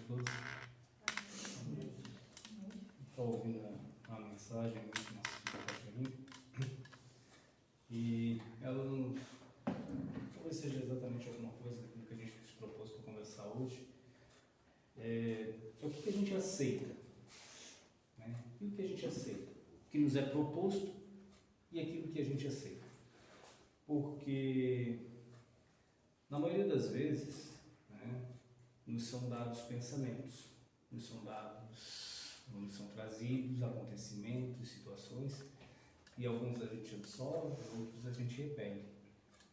todos. Estou ouvindo a mensagem do Catarina e ela não, talvez seja exatamente alguma coisa daquilo que a gente se propôs para conversar hoje. É o que a gente aceita, né? E o que a gente aceita? O que nos é proposto e aquilo que a gente aceita. Porque, na maioria das vezes, né, nos são dados pensamentos, nos são trazidos acontecimentos, situações, e alguns a gente absorve, outros a gente repele.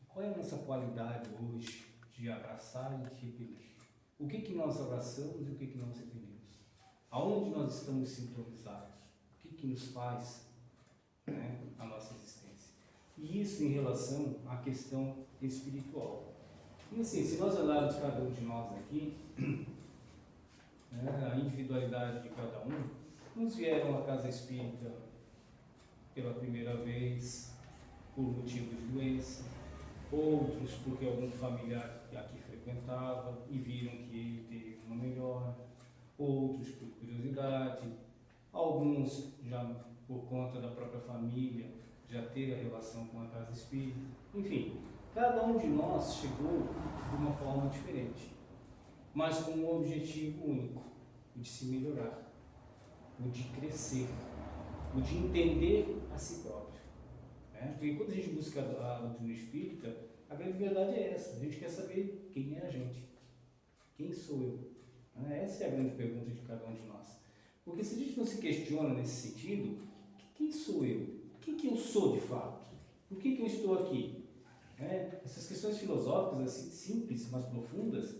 Qual é a nossa qualidade hoje de abraçar e de repelir? O que nós abraçamos e o que nós repelimos? Aonde nós estamos sintonizados? O que nos faz, né, a nossa existência? E isso em relação à questão espiritual. E assim, se nós olharmos cada um de nós aqui, né, a individualidade de cada um, uns vieram à casa espírita pela primeira vez por motivo de doença, outros porque algum familiar aqui frequentava e viram que ele teve uma melhora, outros por curiosidade, alguns já por conta da própria família já ter a relação com a casa espírita. Enfim, cada um de nós chegou de uma forma diferente, mas com um objetivo único, o de se melhorar, o de crescer, o de entender a si próprio. Porque quando a gente busca a doutrina espírita, a grande verdade é essa: a gente quer saber quem é a gente, quem sou eu. Essa é a grande pergunta de cada um de nós. Porque se a gente não se questiona nesse sentido, quem sou eu? O que eu sou de fato? Por que eu estou aqui? Essas questões filosóficas, assim, simples, mas profundas,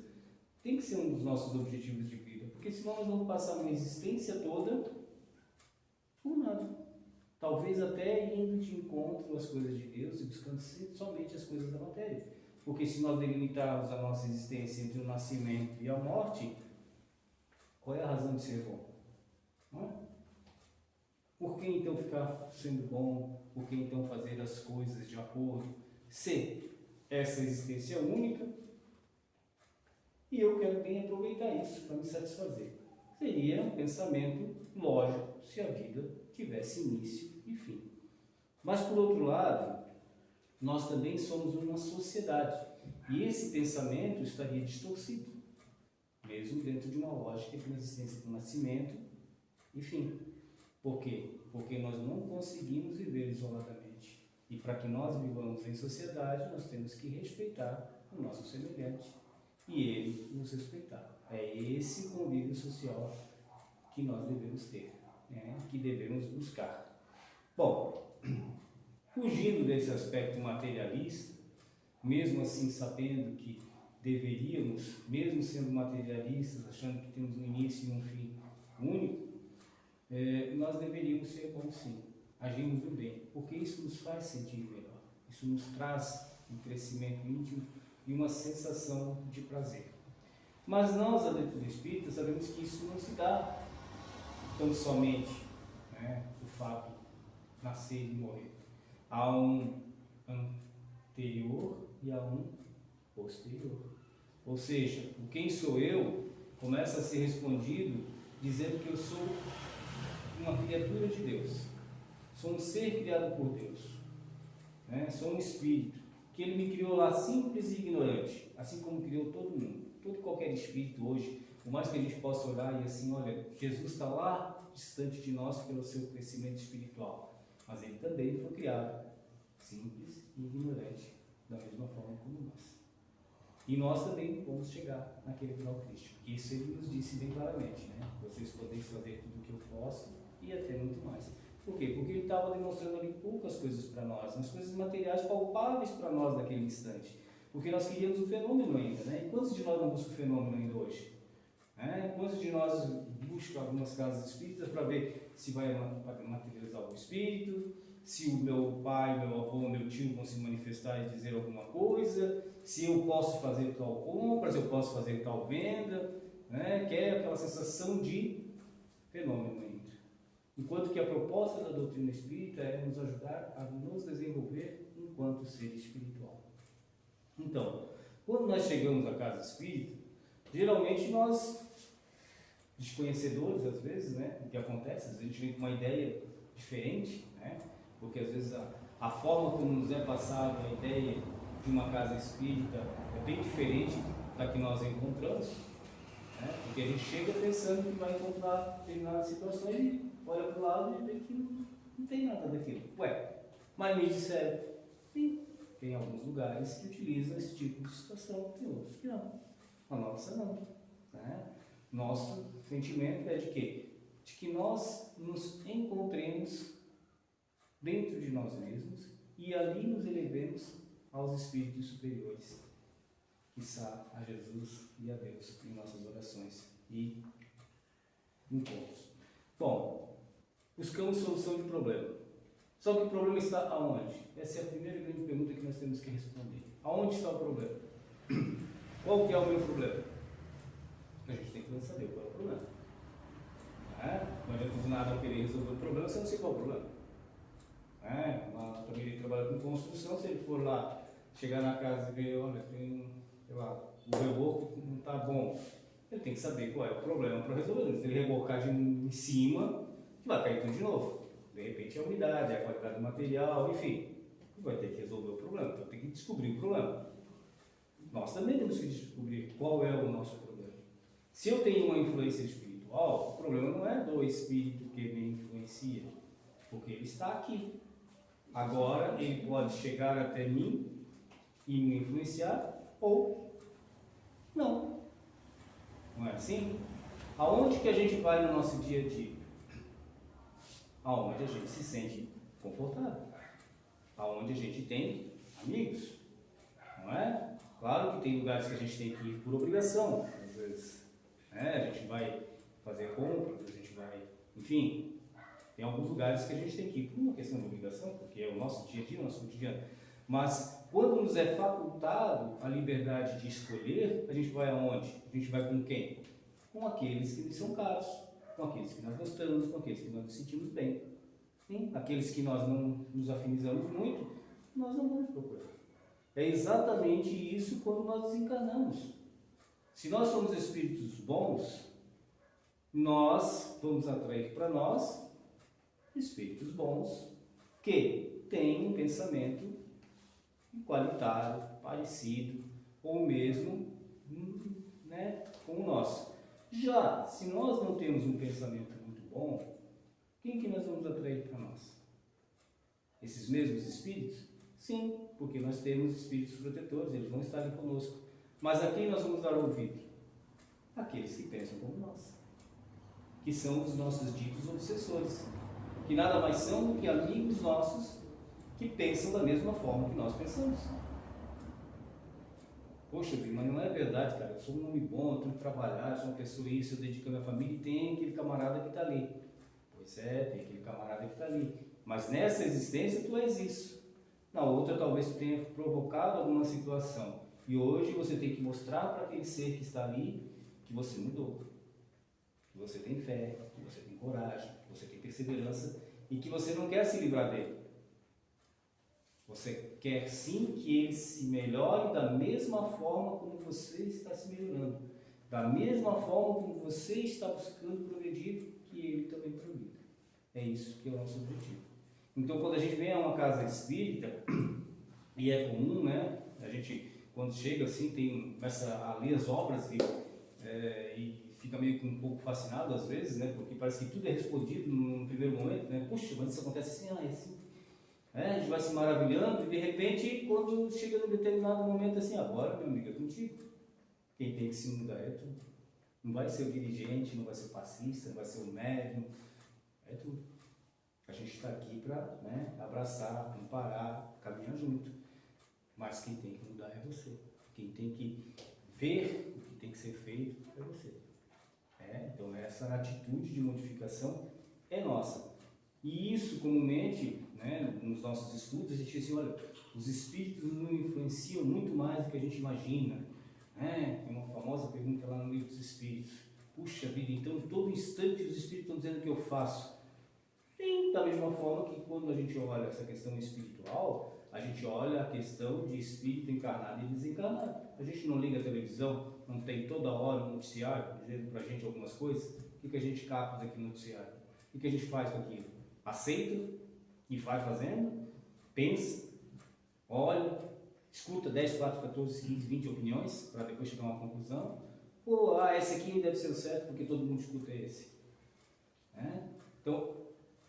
tem que ser um dos nossos objetivos de vida, porque senão nós vamos passar uma existência toda por nada. Talvez até indo de encontro às coisas de Deus e buscando somente as coisas da matéria. Porque se nós delimitarmos a nossa existência entre o nascimento e a morte, qual é a razão de ser bom? Não é? Por que então ficar sendo bom? Por que então fazer as coisas de acordo? Se essa existência é única e eu quero bem aproveitar isso para me satisfazer. Seria um pensamento lógico se a vida tivesse início e fim. Mas, por outro lado, nós também somos uma sociedade e esse pensamento estaria distorcido, mesmo dentro de uma lógica de uma existência do nascimento e fim. Por quê? Porque nós não conseguimos viver isoladamente. E para que nós vivamos em sociedade, nós temos que respeitar o nosso semelhante e ele nos respeitar. É esse convívio social que nós devemos ter, que devemos buscar. Bom, fugindo desse aspecto materialista, mesmo assim sabendo que deveríamos, mesmo sendo materialistas, achando que temos um início e um fim único, nós deveríamos ser bons sim, agirmos do bem, porque isso nos faz sentir melhor, isso nos traz um crescimento íntimo e uma sensação de prazer. Mas nós, a doutrina espírita, sabemos que isso não se dá tão somente, o fato de nascer e morrer. Há um anterior e há um posterior. Ou seja, o quem sou eu começa a ser respondido dizendo que eu sou uma criatura de Deus. Sou um ser criado por Deus. Sou um espírito, que Ele me criou lá simples e ignorante, assim como criou todo mundo. Todo e qualquer espírito hoje, por mais que a gente possa olhar e assim, olha, Jesus está lá distante de nós pelo seu crescimento espiritual, mas Ele também foi criado simples e ignorante, da mesma forma como nós. E nós também vamos chegar naquele grau crístico. Isso Ele nos disse bem claramente, Vocês podeis fazer tudo o que eu posso e até muito mais. Por quê? Porque Ele estava demonstrando ali poucas coisas para nós, as coisas materiais palpáveis para nós naquele instante. Porque nós queríamos o fenômeno ainda, E quantos de nós não buscam o fenômeno ainda hoje? Quantos de nós buscam algumas casas espíritas para ver se vai materializar o espírito, se o meu pai, meu avô, meu tio vão se manifestar e dizer alguma coisa, se eu posso fazer tal compra, se eu posso fazer tal venda, que é aquela sensação de fenômeno ainda. Enquanto que a proposta da doutrina espírita é nos ajudar a nos desenvolver enquanto ser espiritual. Então, quando nós chegamos à casa espírita, geralmente nós desconhecedores, às vezes, né? O que acontece, às vezes a gente vem com uma ideia diferente, né? Porque às vezes a forma como nos é passada a ideia de uma casa espírita é bem diferente da que nós encontramos, né? Porque a gente chega pensando que vai encontrar determinadas situações e olha para o lado e vê que não tem nada daquilo. Ué, mas me disseram, sim, tem alguns lugares que utilizam esse tipo de situação, tem outros que não. A nossa não, né? Nosso sentimento é de quê? De que nós nos encontremos dentro de nós mesmos e ali nos elevemos aos espíritos superiores, quiçá a Jesus e a Deus em nossas orações e encontros. Bom, buscamos solução de problema. Só que o problema está aonde? Essa é a primeira grande pergunta que nós temos que responder. Aonde está o problema? Qual que é o meu problema? A gente tem que saber qual é o problema. Não adianta de nada eu querer resolver o problema se eu não sei qual é o problema. Uma família que trabalha com construção, se ele for lá, chegar na casa e ver, olha, tem, sei lá, o reboco não está bom, ele tem que saber qual é o problema para resolver. Se ele rebocar em cima, vai cair tudo de novo. De repente é a umidade, é a qualidade do material, enfim, vai ter que resolver o problema, então tem que descobrir o problema. Nós também temos que descobrir qual é o nosso problema. Se eu tenho uma influência espiritual, o problema não é do espírito que me influencia, porque ele está aqui. Agora ele pode chegar até mim e me influenciar ou não. Não é assim? Aonde que a gente vai no nosso dia a dia? Aonde a gente se sente confortável. Aonde a gente tem amigos. Não é? Claro que tem lugares que a gente tem que ir por obrigação. Às vezes, a gente vai fazer compras, a gente vai... Enfim... Tem alguns lugares que a gente tem que ir por uma questão de obrigação, porque é o nosso dia a dia, o nosso cotidiano. Mas quando nos é facultado a liberdade de escolher, a gente vai aonde? A gente vai com quem? Com aqueles que nos são caros, com aqueles que nós gostamos, com aqueles que nós nos sentimos bem. Sim? Aqueles que nós não nos afinizamos muito, nós não vamos procurar. É exatamente isso quando nós desencarnamos. Se nós somos espíritos bons, nós vamos atrair para nós espíritos bons que têm um pensamento igualitário, parecido ou mesmo com o nosso. Já se nós não temos um pensamento muito bom, quem que nós vamos atrair para nós? Esses mesmos espíritos? Sim, porque nós temos espíritos protetores, eles vão estar ali conosco. Mas a quem nós vamos dar ouvido? Aqueles que pensam como nós, que são os nossos ditos obsessores, que nada mais são do que amigos nossos que pensam da mesma forma que nós pensamos. Poxa, mas não é verdade, cara, eu sou um homem bom, eu tenho que trabalhar, eu sou uma pessoa isso, eu dedico a minha família e tem aquele camarada que está ali. Pois é, tem aquele camarada que está ali. Mas nessa existência tu és isso. Na outra talvez tu tenha provocado alguma situação. E hoje você tem que mostrar para aquele ser que está ali que você mudou. Que você tem fé, que você tem coragem, que você tem perseverança e que você não quer se livrar dele. Você quer sim que ele se melhore da mesma forma como você está se melhorando. Da mesma forma como você está buscando progredir, que ele também progrida. É isso que é o nosso objetivo. Então, quando a gente vem a uma casa espírita, e é comum, a gente, quando chega assim, começa a ler as obras e fica meio que um pouco fascinado às vezes, porque parece que tudo é respondido no primeiro momento, Puxa, mas isso acontece assim, é assim. A gente vai se maravilhando e de repente, quando chega num determinado momento assim, agora, meu amigo, é contigo. Quem tem que se mudar é tu. Não vai ser o dirigente, não vai ser o passista, não vai ser o médium, é tu. A gente está aqui para abraçar, amparar, caminhar junto. Mas quem tem que mudar é você. Quem tem que ver o que tem que ser feito é você. Então essa atitude de modificação é nossa. E isso comumente, nos nossos estudos, a gente diz assim, olha, os espíritos nos influenciam muito mais do que a gente imagina. Tem uma famosa pergunta lá no livro dos espíritos. Puxa vida, então todo instante os espíritos estão dizendo o que eu faço. Sim, da mesma forma que quando a gente olha essa questão espiritual, a gente olha a questão de espírito encarnado e desencarnado. A gente não liga a televisão, não tem toda hora um noticiário dizendo para a gente algumas coisas, o que a gente capta daquele noticiário? O que a gente faz com aquilo? Aceita e vai fazendo, pensa, olha, escuta 10, 4, 14, 15, 20 opiniões para depois chegar a uma conclusão, ou esse aqui deve ser o certo porque todo mundo escuta esse. Né? Então,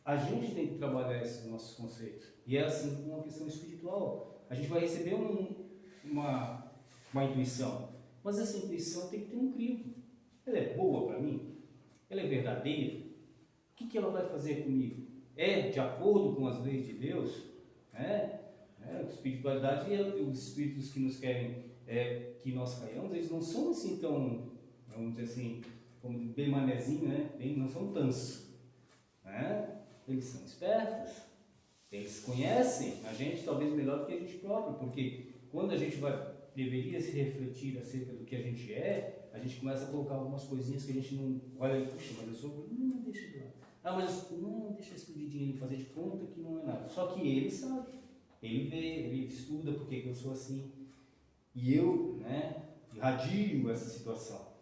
a gente tem que trabalhar esses nossos conceitos. E é assim com uma questão espiritual. A gente vai receber uma intuição, mas essa intuição tem que ter um crivo. Ela é boa para mim? Ela é verdadeira? O que ela vai fazer comigo? É de acordo com as leis de Deus? A espiritualidade e os espíritos que nos querem que nós caiamos, eles não são assim tão, vamos dizer assim, como bem manezinho, né? Não são tansos. Eles são espertos, eles conhecem a gente talvez melhor do que a gente próprio, porque quando a gente deveria se refletir acerca do que a gente começa a colocar algumas coisinhas que a gente não olha e puxa, mas eu sou, não, deixa de lá. Mas não, deixa escondidinho ele fazer de conta que não é nada. Só que ele sabe, ele vê, ele estuda porque eu sou assim. E eu, irradio essa situação.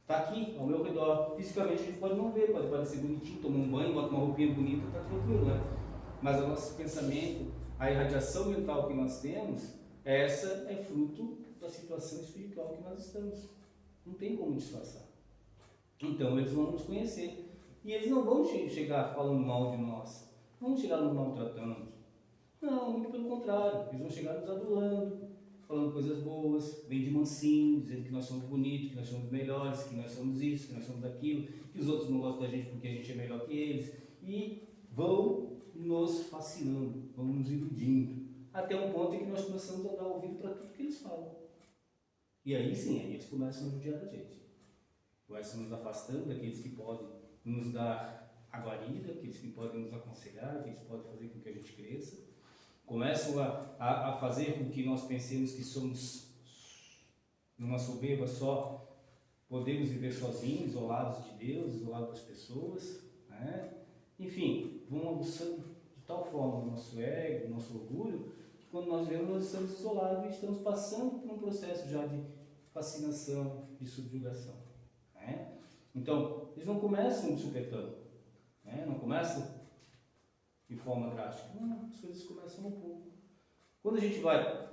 Está aqui, ao meu redor. Fisicamente a gente pode não ver, pode parecer bonitinho, toma um banho, bota uma roupinha bonita, está tranquilo, né? Mas o nosso pensamento, a irradiação mental que nós temos, essa é fruto da situação espiritual que nós estamos. Não tem como disfarçar. Então eles vão nos conhecer. E eles não vão chegar falando mal de nós. Não vão chegar nos maltratando. Não, muito pelo contrário. Eles vão chegar nos adulando, falando coisas boas, bem de mansinho, dizendo que nós somos bonitos, que nós somos melhores, que nós somos isso, que nós somos aquilo, que os outros não gostam da gente porque a gente é melhor que eles. E vão nos fascinando, vão nos iludindo, até um ponto em que nós começamos a dar ouvido para tudo que eles falam. E aí sim, aí eles começam a judiar da gente. Começam nos afastando daqueles que podem nos dar a guarida, aqueles que podem nos aconselhar, aqueles que podem fazer com que a gente cresça. Começam a fazer com que nós pensemos que somos, numa soberba só, podemos viver sozinhos, isolados de Deus, isolados das pessoas. Enfim, vão aguçando de tal forma o nosso ego, o nosso orgulho, que quando nós vemos, nós estamos isolados e estamos passando por um processo já de fascinação, de subjugação. Então, eles não começam de supetão, não começam de forma drástica. Não, as coisas começam um pouco. Quando a gente vai,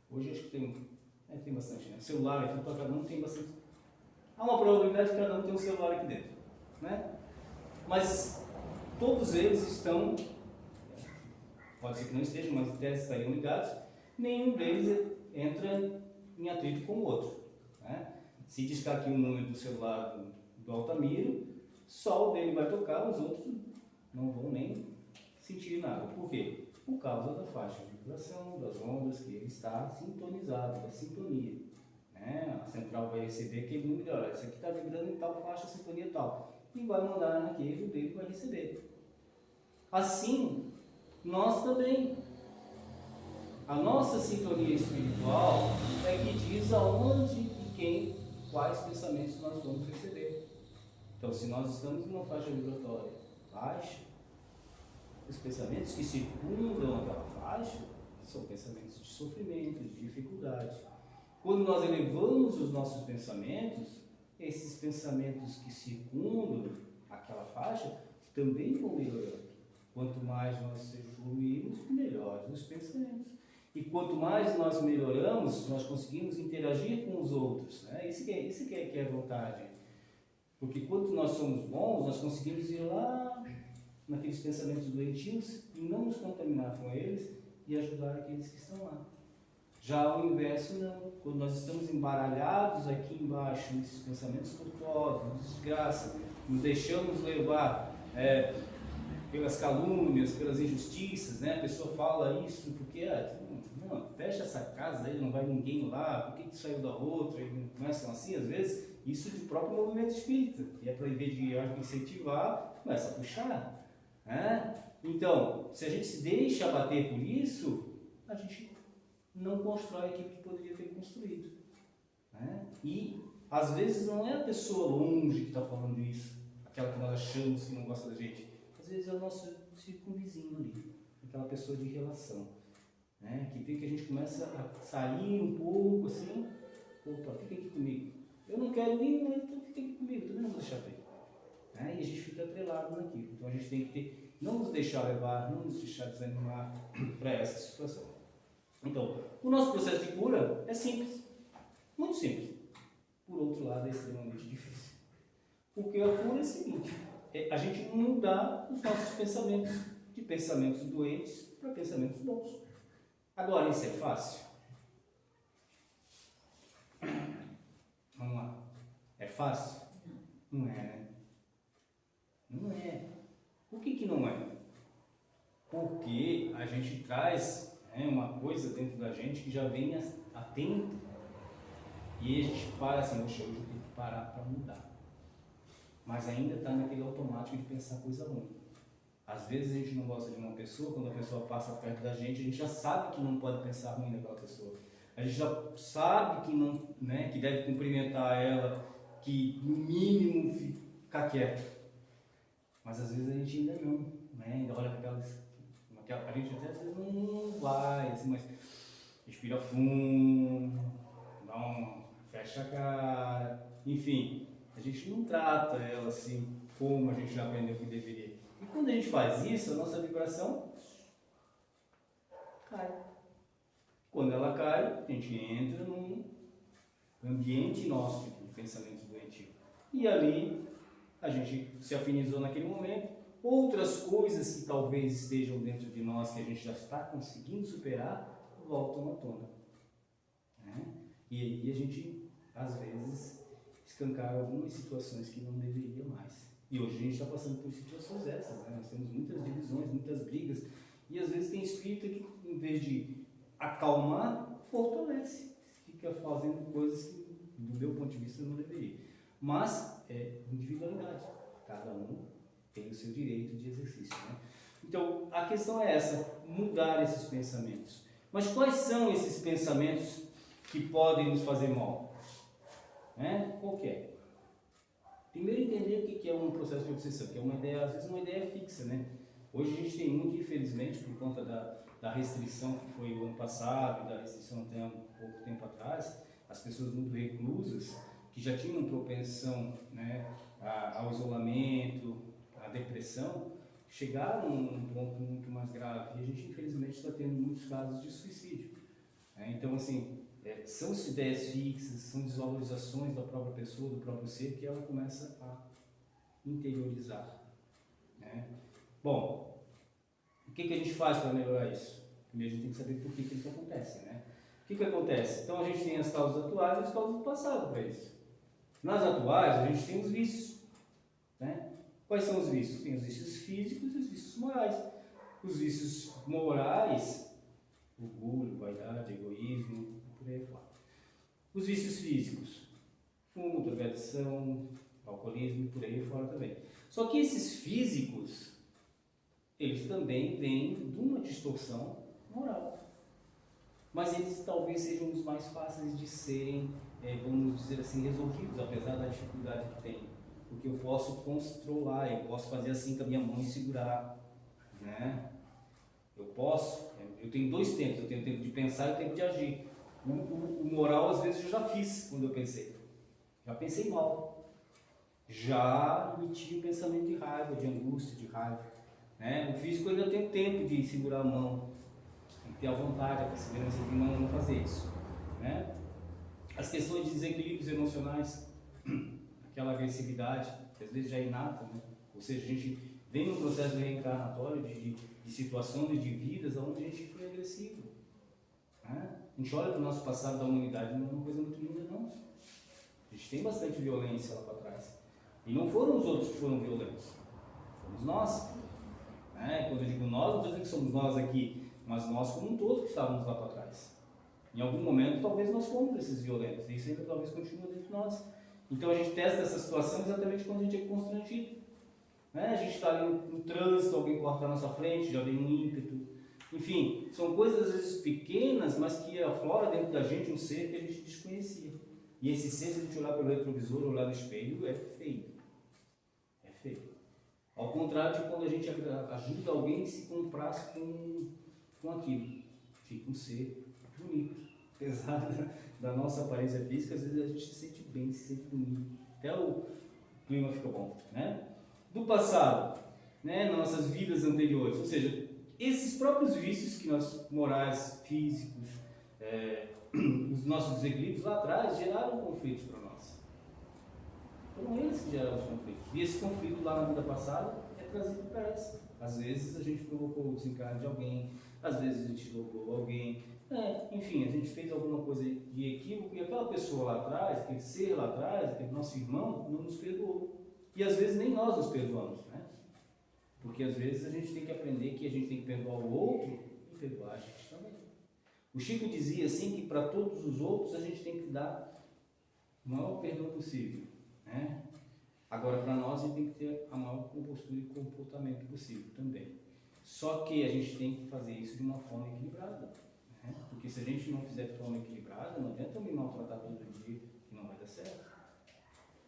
hoje acho que tem bastante, né? Celular aqui para cada um tem bastante. Há uma probabilidade de cada um ter um celular aqui dentro, Mas todos eles estão, pode ser que não estejam, mas em tese estariam ligados. Nenhum deles entra em atrito com o outro. Se discar aqui o número do celular do Altamiro, só o dele vai tocar, os outros não vão nem sentir nada. Por quê? Por causa da faixa de vibração, das ondas que ele está sintonizado, da sintonia. A central vai receber aquele número, olha, isso aqui está vibrando em tal faixa, sintonia tal, e vai mandar naquele, o dele vai receber. Assim, nós também. A nossa sintonia espiritual é que diz aonde e quais pensamentos nós vamos receber. Então, se nós estamos em uma faixa vibratória baixa, os pensamentos que circundam aquela faixa são pensamentos de sofrimento, de dificuldade. Quando nós elevamos os nossos pensamentos, esses pensamentos que circundam aquela faixa também vão melhorando. Quanto mais nós evoluímos, melhores os pensamentos. E quanto mais nós melhoramos, nós conseguimos interagir com os outros. Isso que é a vantagem. Porque quanto nós somos bons, nós conseguimos ir lá naqueles pensamentos doentios e não nos contaminar com eles e ajudar aqueles que estão lá. Já o inverso não. Quando nós estamos embaralhados aqui embaixo nesses pensamentos tortuosos, de desgraça, nos deixamos levar pelas calúnias, pelas injustiças, A pessoa fala isso porque não, fecha essa casa, aí não vai ninguém lá, por que saiu da outra? E começam assim, às vezes, isso de próprio movimento espírita, e é para, em vez de incentivar, começa a puxar. Então, se a gente se deixa abater por isso, a gente não constrói aquilo que poderia ter construído. E, às vezes, não é a pessoa longe que está falando isso, aquela que nós achamos que não gosta da gente. Às vezes é o nosso circunvizinho ali, aquela pessoa de relação. né? Que vê que a gente começa a sair um pouco assim, opa, fica aqui comigo. Eu não quero ir, mas então fica aqui comigo, também não vou deixar ter. Né? E a gente fica atrelado naquilo. Então a gente tem que ter, não nos deixar levar, não nos deixar desanimar para essa situação. Então, o nosso processo de cura é simples, muito simples. Por outro lado, é extremamente difícil. Porque a cura é o seguinte, é a gente mudar os nossos pensamentos, de pensamentos doentes para pensamentos bons. Agora, isso é fácil? Vamos lá. É fácil? Não é, né? Não é. Por que não é? Porque a gente traz uma coisa dentro da gente que já vem há tempo e a gente para assim, poxa, hoje eu tenho que parar para mudar. Mas ainda está naquele automático de pensar coisa ruim. Às vezes a gente não gosta de uma pessoa, quando a pessoa passa perto da gente, a gente já sabe que não pode pensar ruim naquela pessoa. A gente já sabe que não, né, que deve cumprimentar ela, que no mínimo ficar quieto. Mas às vezes a gente ainda não, né? Ainda olha para aquelas, a gente até às vezes não vai, assim, mas respira fundo, fecha a cara, enfim, a gente não trata ela assim como a gente já aprendeu que deveria. E quando a gente faz isso, a nossa vibração cai. Quando ela cai, a gente entra num ambiente nosso de pensamento doentio. E ali a gente se afinizou naquele momento. Outras coisas que talvez estejam dentro de nós, que a gente já está conseguindo superar, voltam à tona. Né? E aí a gente, às vezes, escancara algumas situações que não deveria mais. E hoje a gente está passando por situações dessas, né? Nós temos muitas divisões, muitas brigas, e às vezes tem espírito que, em vez de acalmar, fortalece, fica fazendo coisas que, do meu ponto de vista, não deveria. Mas é individualidade, cada um tem o seu direito de exercício. Né? Então, a questão é essa, mudar esses pensamentos. Mas quais são esses pensamentos que podem nos fazer mal? Né? Qual que é? Primeiro entender o que é um processo de obsessão, que é uma ideia, às vezes uma ideia fixa, né? Hoje a gente tem muito, infelizmente, por conta da restrição que foi o ano passado e da restrição até um pouco tempo atrás, as pessoas muito reclusas, que já tinham propensão, né, ao isolamento, à depressão, chegaram num ponto muito mais grave e a gente infelizmente está tendo muitos casos de suicídio. Né? Então, assim, são ideias fixas, são desvalorizações da própria pessoa, do próprio ser, que ela começa a interiorizar. Né? Bom, o que a gente faz para melhorar isso? Primeiro a gente tem que saber por que isso acontece. Né? O que acontece? Então a gente tem as causas atuais e as causas do passado para isso. Nas atuais a gente tem os vícios. Né? Quais são os vícios? Tem os vícios físicos e os vícios morais. Os vícios morais, orgulho, vaidade, egoísmo, por aí fora. Os vícios físicos, fumo, drogadição, alcoolismo, por aí fora também. Só que esses físicos, eles também vêm de uma distorção moral. Mas eles talvez sejam os mais fáceis de serem, vamos dizer assim, resolvidos, apesar da dificuldade que tem. Porque eu posso controlar, eu posso fazer assim com a minha mão e segurar. Né? Eu tenho dois tempos, eu tenho o tempo de pensar e o tempo de agir. O moral, às vezes, eu já fiz quando eu pensei. Já pensei mal. Já emiti um pensamento de raiva, de angústia, de raiva. Né? O físico ainda tem tempo de segurar a mão, tem que ter a vontade, a perseverança de não fazer isso. Né? As questões de desequilíbrios emocionais, aquela agressividade, que às vezes já é inata, né? Ou seja, a gente vem num processo reencarnatório de situações, de vidas onde a gente foi agressivo. Né? A gente olha para o nosso passado da humanidade, não é uma coisa muito linda, não. A gente tem bastante violência lá para trás. E não foram os outros que foram violentos, fomos nós. Né? Quando eu digo nós, não estou dizendo que somos nós aqui, mas nós como um todo que estávamos lá para trás. Em algum momento, talvez nós fomos esses violentos, e isso ainda talvez continue dentro de nós. Então a gente testa essa situação exatamente quando a gente é constrangido. Né? A gente está ali no trânsito, alguém corta na nossa frente, já vem um ímpeto. Enfim, são coisas às vezes pequenas, mas que aflora dentro da gente um ser que a gente desconhecia. E esse ser, se a gente olhar pelo retrovisor, olhar no espelho, é feio. É feio. Ao contrário de quando a gente ajuda alguém a se comprar com aquilo. fica um ser bonito. Apesar da nossa aparência física, às vezes a gente se sente bem, se sente bonito. Até o clima fica bom, né? Do passado, né? Nossas vidas anteriores, ou seja, esses próprios vícios que nós, morais, físicos, os nossos desequilíbrios lá atrás geraram conflitos para nós. Foram eles que geraram os conflitos. E esse conflito lá na vida passada é trazido para essa. Às vezes a gente provocou o desencarne de alguém, às vezes a gente logrou alguém, enfim, a gente fez alguma coisa de equívoco e aquela pessoa lá atrás, aquele ser lá atrás, aquele nosso irmão, não nos perdoou. E às vezes nem nós nos perdoamos, né? Porque às vezes a gente tem que aprender que a gente tem que perdoar o outro e perdoar a gente também. O Chico dizia assim que para todos os outros a gente tem que dar o maior perdão possível, né? Agora para nós a gente tem que ter a maior compostura e comportamento possível também. Só que a gente tem que fazer isso de uma forma equilibrada, né? Porque se a gente não fizer de forma equilibrada, não adianta eu me maltratar todo dia, que não vai dar certo.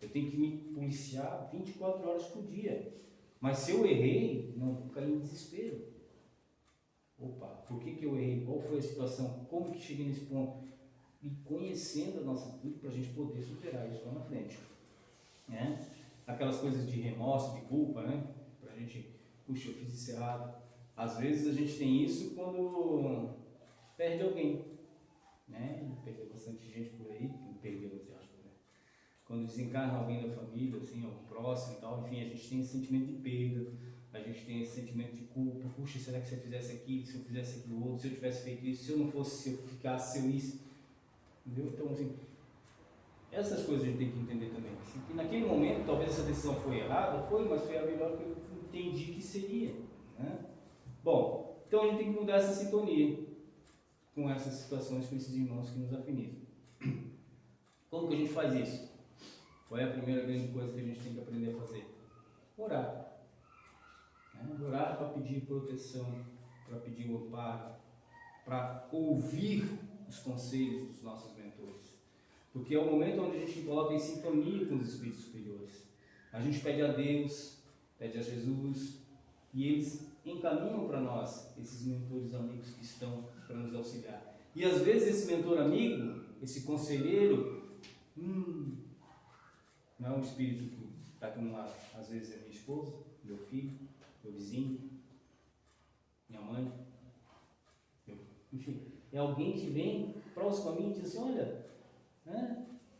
Eu tenho que me policiar 24 horas por dia. Mas se eu errei, não vou cair em desespero. Opa, por que eu errei? Qual foi a situação? Como que cheguei nesse ponto? E conhecendo a nossa atitude para a gente poder superar isso lá na frente, né? Aquelas coisas de remorso, de culpa, né? Para a gente, puxa, eu fiz isso errado. Às vezes a gente tem isso quando perde alguém, né? Perdeu bastante gente por aí, que perdeu, eu acho, né? Quando desencarna alguém da família, assim, algum próximo e tal, enfim, a gente tem esse sentimento de perda, a gente tem esse sentimento de culpa. Puxa, será que se eu fizesse aquilo, se eu fizesse aquilo outro, se eu tivesse feito isso, se eu não fosse, se eu ficasse, se eu isso, entendeu? Então, assim, essas coisas a gente tem que entender também. E naquele momento, talvez essa decisão foi errada, mas foi a melhor que eu entendi que seria, né? Bom, então a gente tem que mudar essa sintonia com essas situações, com esses irmãos que nos afinizam. Como que a gente faz isso? Qual é a primeira grande coisa que a gente tem que aprender a fazer? Orar. Orar para pedir proteção, para pedir o amparo, para ouvir os conselhos dos nossos mentores. Porque é o momento onde a gente coloca em sintonia com os espíritos superiores. A gente pede a Deus, pede a Jesus, e eles encaminham para nós esses mentores amigos que estão para nos auxiliar. E às vezes esse mentor amigo, esse conselheiro, não é um espírito que está aqui no lado. Às vezes é minha esposa, meu filho, meu vizinho, minha mãe, enfim, é alguém que vem próximo a mim e diz assim, olha,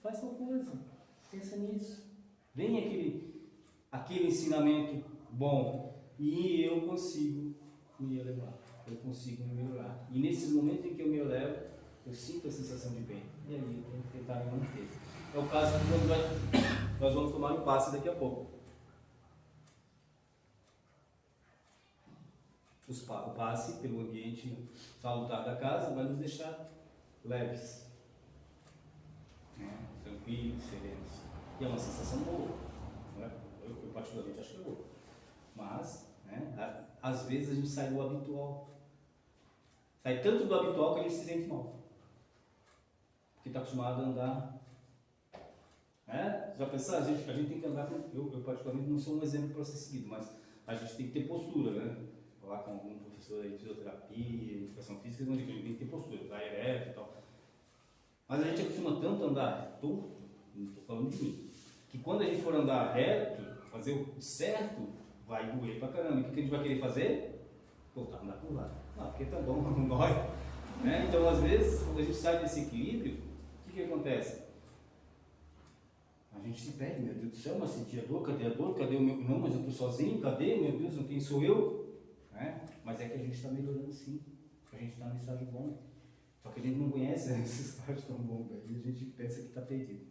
faz tal coisa, pensa nisso. Vem aquele ensinamento bom e eu consigo me elevar, eu consigo me melhorar. E nesses momentos em que eu me elevo, eu sinto a sensação de bem. E aí eu tenho que tentar me manter. É o caso de quando nós vamos tomar um passe daqui a pouco. O passe pelo ambiente salutar da casa vai nos deixar leves, tranquilos, serenos. E é uma sensação boa, né? Eu particularmente acho que é boa. Mas, às vezes a gente sai do habitual. Sai tanto do habitual que a gente se sente mal. Porque está acostumado a andar. Já pensou? A gente tem que andar com... Eu particularmente não sou um exemplo para ser seguido, mas a gente tem que ter postura, né? Falar com algum professor aí de fisioterapia, educação física, onde a gente tem que ter postura, dar ereto e tal. Mas a gente acostuma tanto a andar torto, não estou falando de mim, que quando a gente for andar reto, fazer o certo, vai doer pra caramba. E o que a gente vai querer fazer? Voltar a andar por lá. Porque tá bom, não dói. Então, às vezes, quando a gente sai desse equilíbrio, o que acontece? A gente se perde, meu Deus do céu, mas senti a dor, cadê a dor? Cadê o meu... Não, mas eu estou sozinho, cadê? Meu Deus, quem sou eu? Mas é que a gente está melhorando sim, a gente está no estágio bom. Só que a gente não conhece esse estágio tão bom, velho. E a gente pensa que está perdido.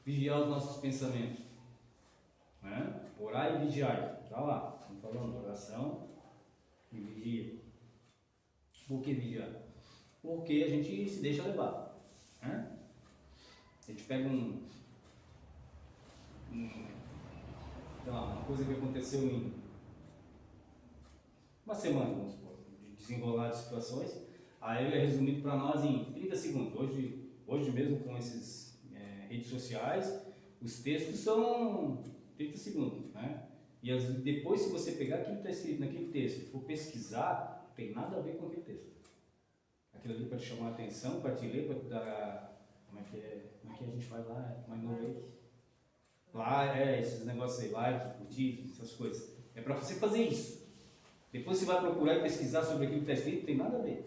Vigiar os nossos pensamentos. Orar e vigiar. Está lá, estamos falando oração e vigia. Por que vigiar? Porque a gente se deixa levar. A gente pega uma coisa que aconteceu em uma semana, vamos supor, de desenrolar de situações, aí é resumido para nós em 30 segundos. Hoje mesmo com esses redes sociais, os textos são 30 segundos, E depois, se você pegar aquilo que está escrito naquele texto e for pesquisar, não tem nada a ver com aquele texto. aquilo ali para te chamar a atenção, para te ler, para te dar, como é que a gente faz lá, mais novo aí? Lá, esses negócios aí, like, curtir, essas coisas. É para você fazer isso. Depois você vai procurar e pesquisar sobre aquilo que está escrito, não tem nada a ver.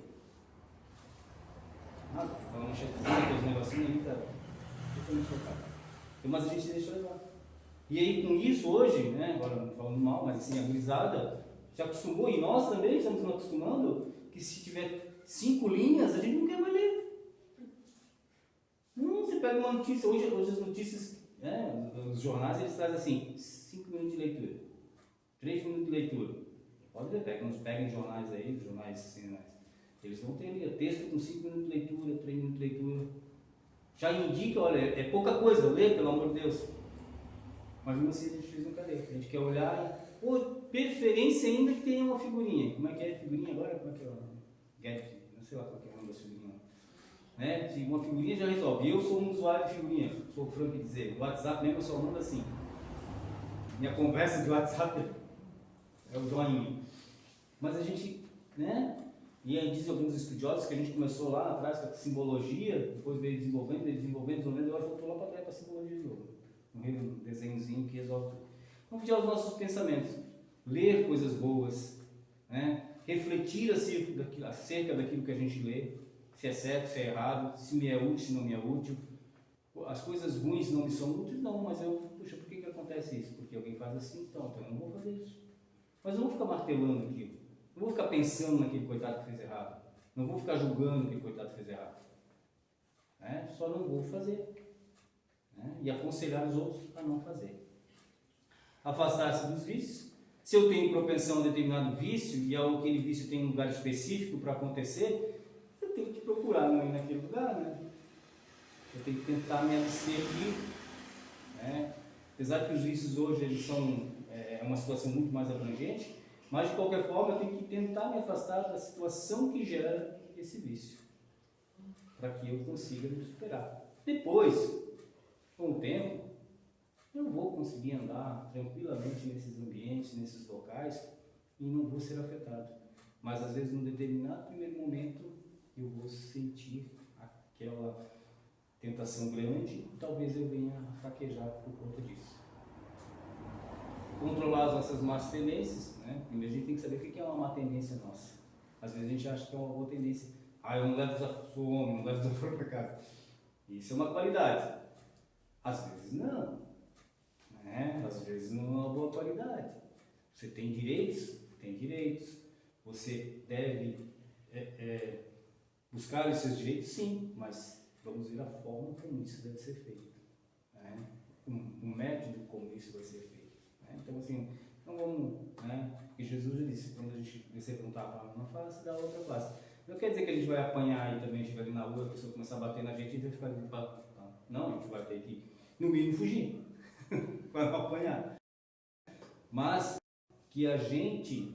Nada. Então, não chega aqueles negocinhos ali, tá totalmente focado. Mas a gente deixa levar. E aí, com isso, hoje, né, agora não falando mal, mas assim, a gurizada se acostumou, e nós também estamos nos acostumando, que se tiver 5 linhas, a gente não quer mais ler. Não, você pega uma notícia, hoje as notícias, né, os jornais, eles trazem assim, 5 minutos de leitura, 3 minutos de leitura. Pode ver, peguem jornais aí, jornais assim, eles vão ter ali, texto com 5 minutos de leitura, 3 minutos de leitura. Já indica, olha, é pouca coisa, lê, pelo amor de Deus. Mas mesmo assim a gente nunca lê. A gente quer olhar, por preferência ainda que tenha uma figurinha. Como é que é a figurinha agora? Como é que é o gadget? Não sei lá qual é o nome da figurinha. Né? Se uma figurinha já resolve. Eu sou um usuário de figurinha, sou franco em dizer. O WhatsApp mesmo eu só mando assim. Minha conversa de WhatsApp é o joinha. Mas a gente, né? E aí dizem alguns estudiosos que a gente começou lá atrás com a simbologia, depois veio desenvolvendo, e agora voltou lá para trás para a simbologia de novo. Um desenhozinho que resolve tudo. Vamos pedir aos nossos pensamentos, ler coisas boas, né? Refletir acerca daquilo que a gente lê, se é certo, se é errado, se me é útil, se não me é útil. As coisas ruins não me são úteis, não, mas puxa, por que acontece isso? Porque alguém faz assim, então eu não vou fazer isso. Mas eu não vou ficar martelando aquilo, não vou ficar pensando naquele coitado que fez errado, não vou ficar julgando aquele coitado que fez errado, né? Só não vou fazer. E aconselhar os outros a não fazer. Afastar-se dos vícios. Se eu tenho propensão a determinado vício e aquele vício tem um lugar específico para acontecer, eu tenho que procurar não ir naquele lugar, né? Eu tenho que tentar me abster aqui, né? Apesar que os vícios hoje eles são uma situação muito mais abrangente, mas de qualquer forma eu tenho que tentar me afastar da situação que gera esse vício, para que eu consiga me superar. Depois, com o tempo, eu vou conseguir andar tranquilamente nesses ambientes, nesses locais e não vou ser afetado. Mas às vezes, num determinado primeiro momento, eu vou sentir aquela tentação grande e talvez eu venha a fraquejar por conta disso. Controlar as nossas más tendências, né? Primeiro a gente tem que saber o que é uma má tendência nossa. Às vezes a gente acha que é uma boa tendência. Eu não levo desaforo, não levo desaforo para casa. Isso é uma qualidade. Às vezes não, né? Às vezes não é uma boa qualidade. Você tem direitos? Tem direitos. Você deve buscar os seus direitos? Sim, mas vamos ver a forma como isso deve ser feito, né? Um método como isso vai ser feito, né? Então assim, não vamos, né? Porque Jesus já disse, quando a gente receber um tapa numa face, dá outra face. Não quer dizer que a gente vai apanhar e também estiver ali na rua, a pessoa começar a bater na gente e vai ficar ali, não, a gente vai ter que, no mínimo, fugir, para não apanhar. Mas que a gente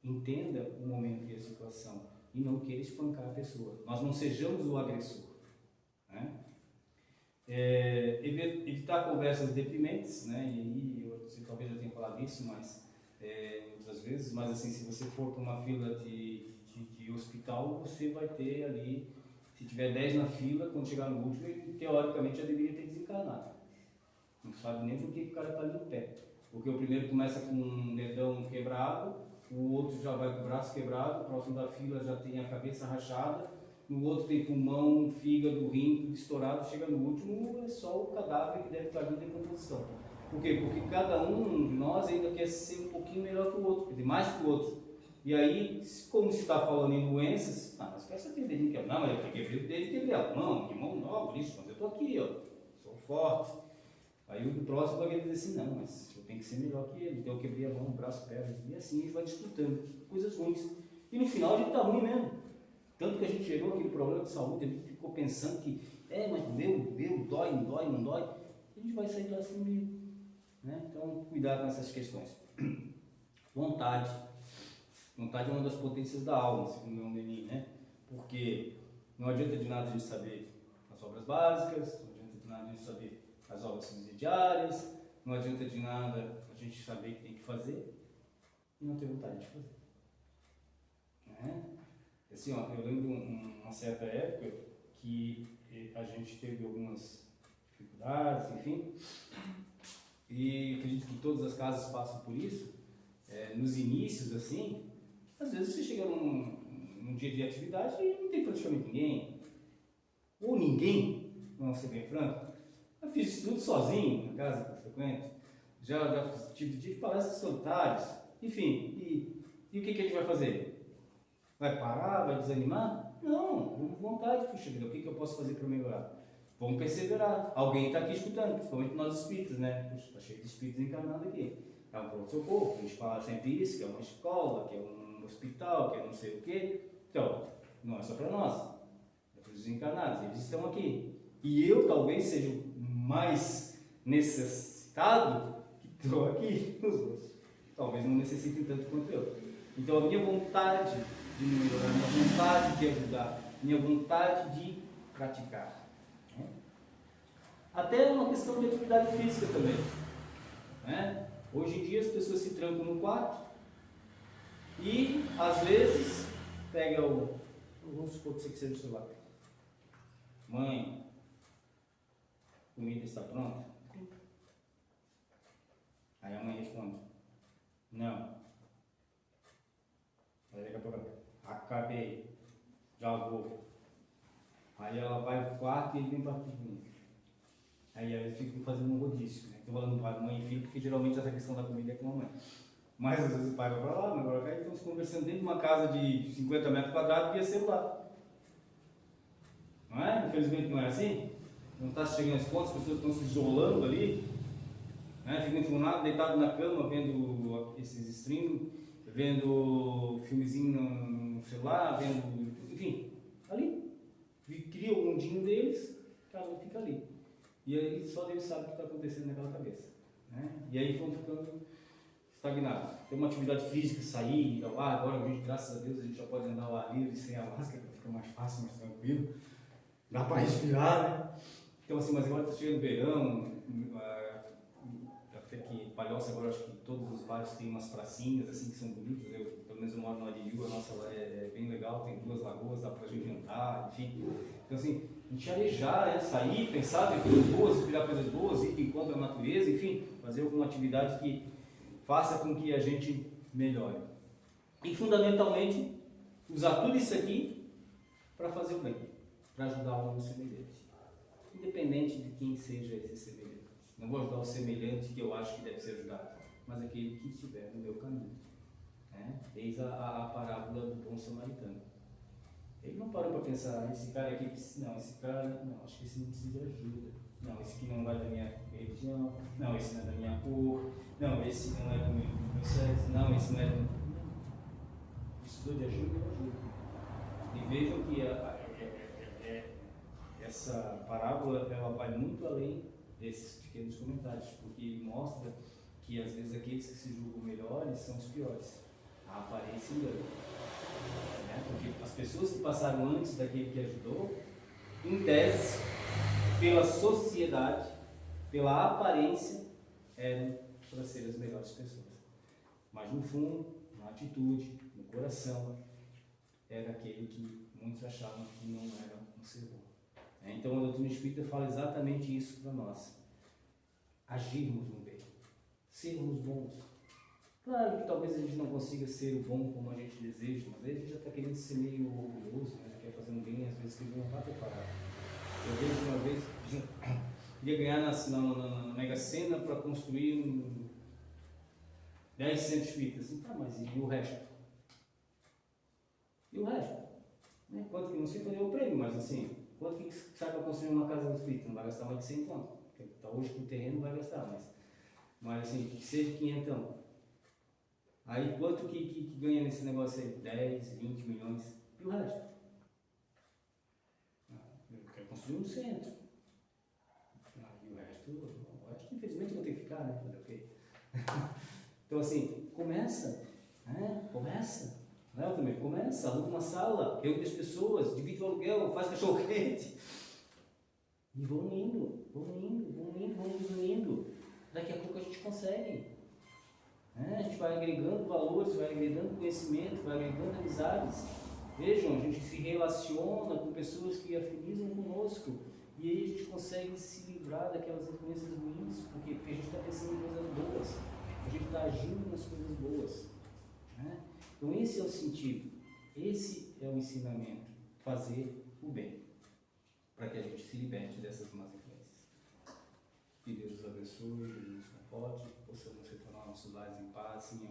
entenda o momento e a situação e não queira espancar a pessoa. Nós não sejamos o agressor, né? Evitar conversas deprimentes, né? E aí, você talvez já tenha falado isso, mas outras vezes, mas assim, se você for para uma fila de hospital, você vai ter ali, se tiver 10 na fila, quando chegar no último, ele teoricamente já deveria ter desencarnado. Não sabe nem por que o cara está ali no pé. Porque o primeiro começa com um dedão quebrado, o outro já vai com o braço quebrado, o próximo da fila já tem a cabeça rachada, no outro tem pulmão, fígado, rim, tudo estourado, chega no último, é só o cadáver que deve estar ali em decomposição. Por quê? Porque cada um de nós ainda quer ser um pouquinho melhor que o outro, quer dizer, mais que o outro. E aí, como se está falando em doenças, mas quer saber dedinho quebrado? Não, mas eu quebrei o dedo e quebrei a mão, que mão nova, isso, mas eu estou aqui, ó, sou forte. Aí o próximo vai dizer assim, não, mas eu tenho que ser melhor que ele, então eu quebrei a mão, o braço, perna, e assim a gente vai disputando coisas ruins. E no final a gente está ruim mesmo. Tanto que a gente gerou aquele problema de saúde, a gente ficou pensando que, mas doeu, dói, não dói, não dói. A gente vai sair lá assim meio, né? Então, cuidado com essas questões. Vontade. Vontade é uma das potências da alma, segundo o meu Denis, né? Porque não adianta de nada a gente saber as obras básicas, não adianta de nada a gente saber as obras subsidiárias, não adianta de nada a gente saber o que tem que fazer e não ter vontade de fazer. Né? Assim, ó, eu lembro uma certa época que a gente teve algumas dificuldades, enfim, e acredito que todas as casas passam por isso. Nos inícios, assim, às vezes você chega num dia de atividade e não tem praticamente ninguém, ou ninguém, vamos ser bem franco. Eu fiz isso tudo sozinho, na casa que eu frequento, já tive dia de palestras solitárias, enfim, e o que a gente vai fazer? Vai parar, vai desanimar? Não, vamos com vontade, puxa vida, o que eu posso fazer para melhorar? Vamos perseverar. Alguém está aqui escutando, principalmente nós espíritas, né? Puxa, está cheio de espíritos encarnados aqui. É um pronto-socorro, a gente fala sempre isso, que é uma escola, que é um hospital, que é não sei o quê. Então, não é só para nós, é para os encarnados, eles estão aqui. E eu talvez seja o mais necessitado que estou aqui, os outros talvez não necessitem tanto quanto eu. Então a minha vontade de melhorar, minha vontade de ajudar, minha vontade de praticar. Né? Até uma questão de atividade física também. Né? Hoje em dia as pessoas se trancam no quarto e às vezes pega vamos supor que seja o celular. Mãe, comida está pronta? Aí a mãe responde, não. Aí daqui a pouco, acabei, já vou. Aí ela vai pro quarto e ele vem para mim. Aí eles ficam fazendo um rodízio, né? Estou falando pai, mãe e filho, porque geralmente essa questão da comida é com a mãe. Mas às vezes o pai vai para lá, a mãe vai para cá, e estão se conversando dentro de uma casa de 50 metros quadrados via celular. Não é? Infelizmente não é assim. Não está chegando às contas, as pessoas estão se isolando ali, né? Ficam enfunados, deitados na cama, vendo esses streams, vendo filmezinho no celular, vendo, enfim, ali. Cria o mundinho deles, cada um fica ali. E aí só Deus sabe o que está acontecendo naquela cabeça. Né? E aí vão ficando estagnados. Tem uma atividade física, sair, ir ao ar, agora hoje, graças a Deus, a gente já pode andar ao ar livre, sem a máscara, fica mais fácil, mais tranquilo. Dá para respirar, né? Então assim, mas agora está chegando o verão, até que Palhoça agora acho que todos os bairros têm umas pracinhas assim que são bonitas. Pelo menos eu moro no Aririu, a nossa lá é bem legal, tem 2 lagoas, dá pra gente jantar, enfim. Então assim, a gente arejar, sair, pensar em coisas boas, inspirar coisas boas, ir de encontro à natureza, enfim, fazer alguma atividade que faça com que a gente melhore. E fundamentalmente, usar tudo isso aqui para fazer o bem, para ajudar o semelhante. Independente de quem seja esse semelhante. Não vou ajudar o semelhante que eu acho que deve ser ajudado, mas aquele que estiver no meu caminho. Né? Eis a parábola do bom samaritano. Ele não parou para pensar, esse cara aqui, não, esse cara, não, acho que esse não precisa de ajuda. Não, esse aqui não vai da minha religião, não, esse não é da minha cor, não, esse não é do meu sexo, não, esse não é do... Precisou de ajuda, ajuda. E vejam que essa parábola, ela vai muito além desses pequenos comentários, porque mostra que às vezes aqueles que se julgam melhores são os piores. A aparência engana. Né? Porque as pessoas que passaram antes daquele que ajudou, em tese, pela sociedade, pela aparência, eram para ser as melhores pessoas. Mas no fundo, na atitude, no coração, era aquele que muitos achavam que não era um ser bom. Então a doutrina espírita fala exatamente isso para nós. Agirmos no bem, sermos bons. Claro que talvez a gente não consiga ser o bom como a gente deseja, mas aí a gente já está querendo ser meio orgulhoso, né? Quer fazer um bem, às vezes que ele não está preparado. Eu vejo uma vez, queria ganhar na Mega Sena para construir 10 centros espíritas. Assim, tá, mas e o resto? E o resto? Né? Quanto que não sei qual é o prêmio, mas assim, quanto que sai para construir uma casa espírita? Não vai gastar mais de 100 conto. Tá, hoje com o terreno vai gastar, mas assim, que seja 500. Aí quanto que ganha nesse negócio aí? 10, 20 milhões. E o resto? Eu quero construir um centro. E o resto infelizmente eu vou ter que ficar, né? Fazer o quê? Então assim, começa, né? Começa. Não, também começa, aluga uma sala, reúne as pessoas, divide o aluguel, faz cachorro quente. E vão indo. Daqui a pouco a gente consegue. A gente vai agregando valores, vai agregando conhecimento, vai agregando amizades. Vejam, a gente se relaciona com pessoas que afinizam conosco e aí a gente consegue se livrar daquelas influências ruins, porque a gente está pensando em coisas boas, a gente está agindo nas coisas boas, né? Então esse é o sentido, esse é o ensinamento, fazer o bem, para que a gente se liberte dessas más influências. Que Deus nos abençoe, Deus nos comporte, possamos retornar nossos lares em paz, em